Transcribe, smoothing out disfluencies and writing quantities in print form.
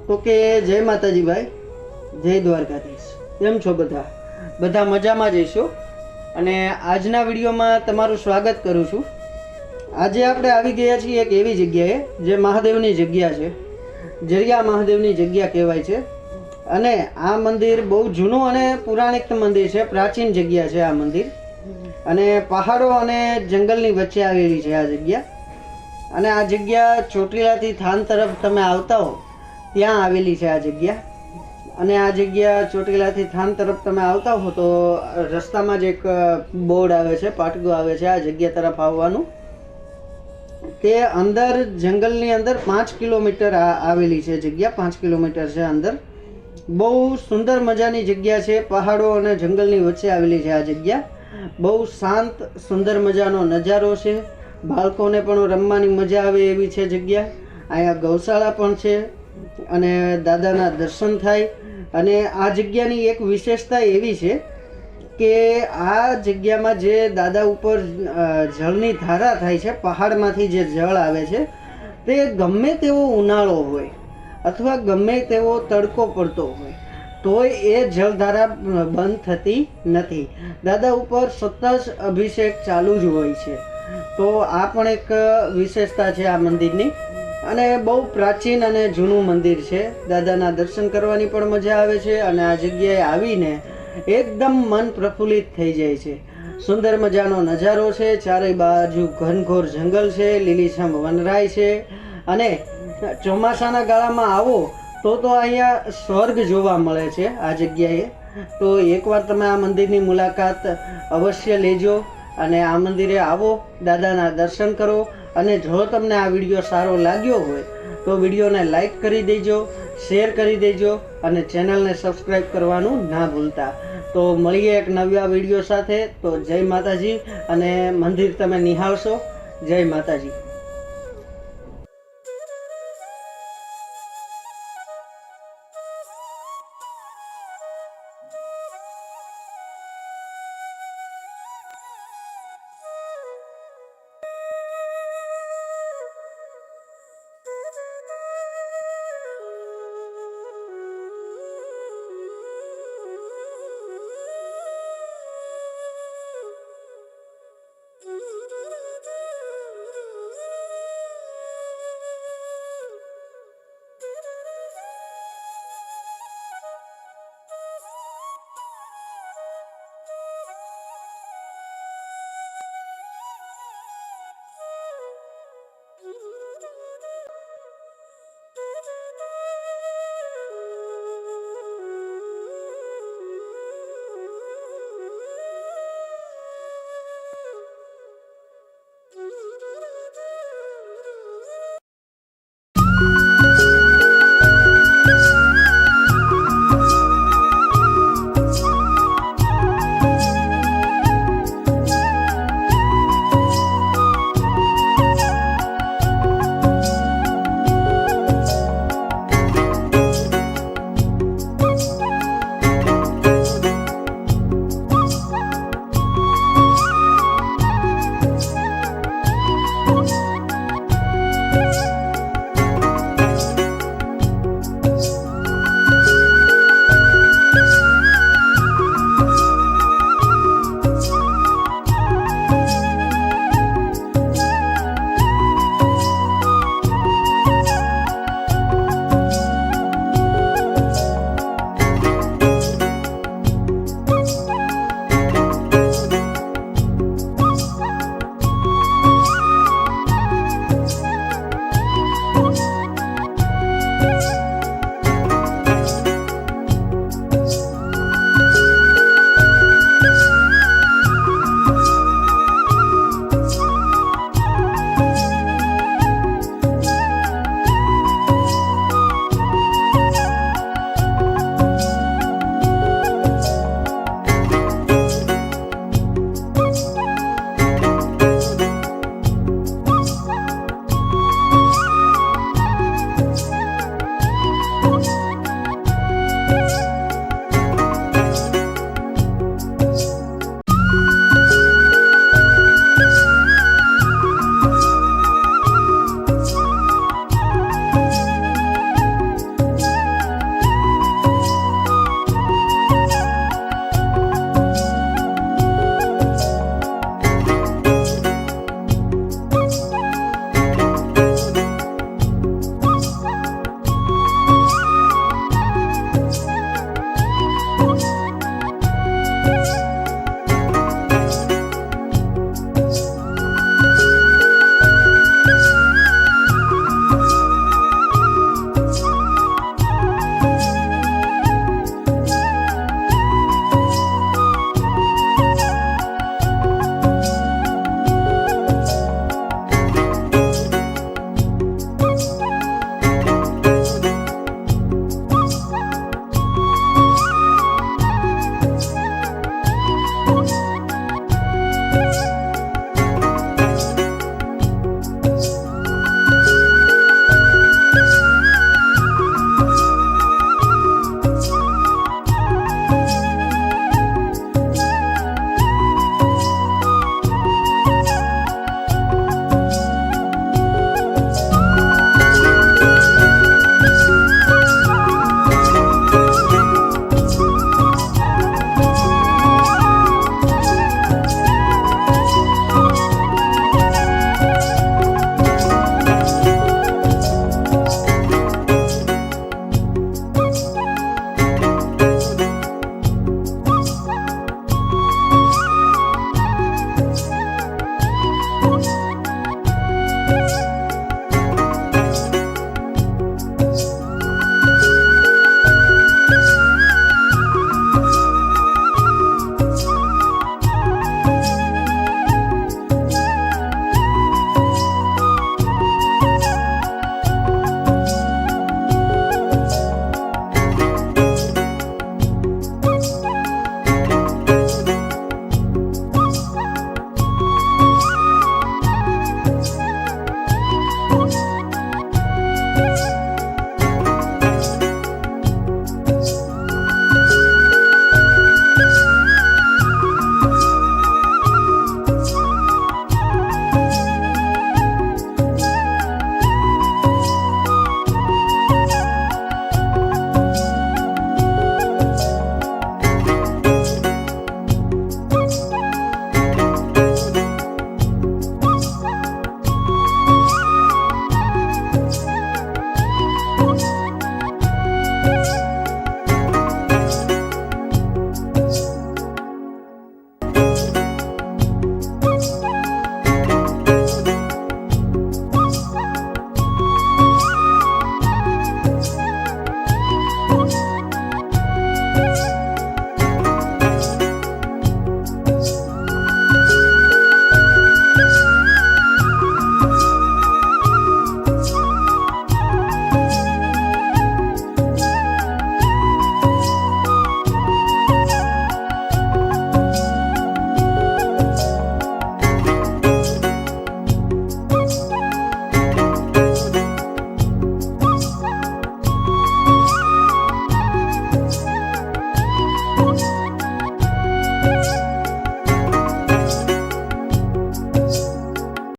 તો કે જય માતાજી ભાઈ, જય દ્વારકાધીશ. કેમ છો બધા મજામાં જઈશો. અને આજના વિડીયોમાં તમારું સ્વાગત કરું છું. આજે આપણે આવી ગયા છીએ એક એવી જગ્યાએ જે મહાદેવની જગ્યા છે. જરિયા મહાદેવની જગ્યા કહેવાય છે. અને આ મંદિર બહુ જૂનું અને પૌરાણિક મંદિર છે. પ્રાચીન જગ્યા છે આ મંદિર. અને પહાડો અને જંગલની વચ્ચે આવેલી છે આ જગ્યા. અને આ જગ્યા ચોટીલાથી થાન તરફ તમે આવતા હો ત્યાં આવેલી છે આ જગ્યા. અને આ જગ્યા ચોટીલાથી થાન તરફ તમે આવતા હો તો રસ્તામાં જ એક બોર્ડ આવે છે, પાટગું આવે છે આ જગ્યા તરફ આવવાનું. તે અંદર જંગલની અંદર 5 કિલોમીટર આવેલી છે જગ્યા. 5 કિલોમીટર છે અંદર. બહુ સુંદર મજાની જગ્યા છે. પહાડો અને જંગલની વચ્ચે આવેલી છે આ જગ્યા. બહુ શાંત સુંદર મજાનો નજારો છે. બાળકોને પણ રમવાની મજા આવે એવી છે જગ્યા. અહીંયા ગૌશાળા પણ છે અને દાદાના દર્શન થાય. અને આ જગ્યાની એક વિશેષતા એવી છે કે આ જગ્યામાં જે દાદા ઉપર જળની ધારા થાય છે, પહાડમાંથી જે જળ આવે છે, તે ગમે તેવો ઉનાળો હોય અથવા ગમે તેવો તડકો પડતો હોય તોય એ જળધારા બંધ થતી નથી. દાદા ઉપર સતત અભિષેક ચાલુ જ હોય છે. તો આ પણ એક વિશેષતા છે આ મંદિરની. અને બહુ પ્રાચીન અને જૂનું મંદિર છે. દાદાના દર્શન કરવાની પણ મજા આવે છે. અને આ જગ્યાએ આવીને એકદમ મન પ્રફુલ્લિત થઈ જાય છે. સુંદર મજાનો નજારો છે. ચારે બાજુ ઘનઘોર જંગલ છે, લીલીછમ વનરાય છે. અને ચોમાસાના ગાળામાં આવો તો અહીંયા સ્વર્ગ જોવા મળે છે આ જગ્યાએ. તો એકવાર તમે આ મંદિરની મુલાકાત અવશ્ય લેજો અને આ મંદિરે આવો, દાદાના દર્શન કરો. અને જો તમને આ વિડીયો સારો લાગ્યો હોય તો વિડીયોને લાઈક કરી દેજો, શેર કરી દેજો અને ચેનલને સબસ્ક્રાઈબ કરવાનું ના ભૂલતા. તો મળીએ એક નવા વિડીયો સાથે. તો જય માતાજી. અને મંદિર તમે નિહાળશો. જય માતાજી.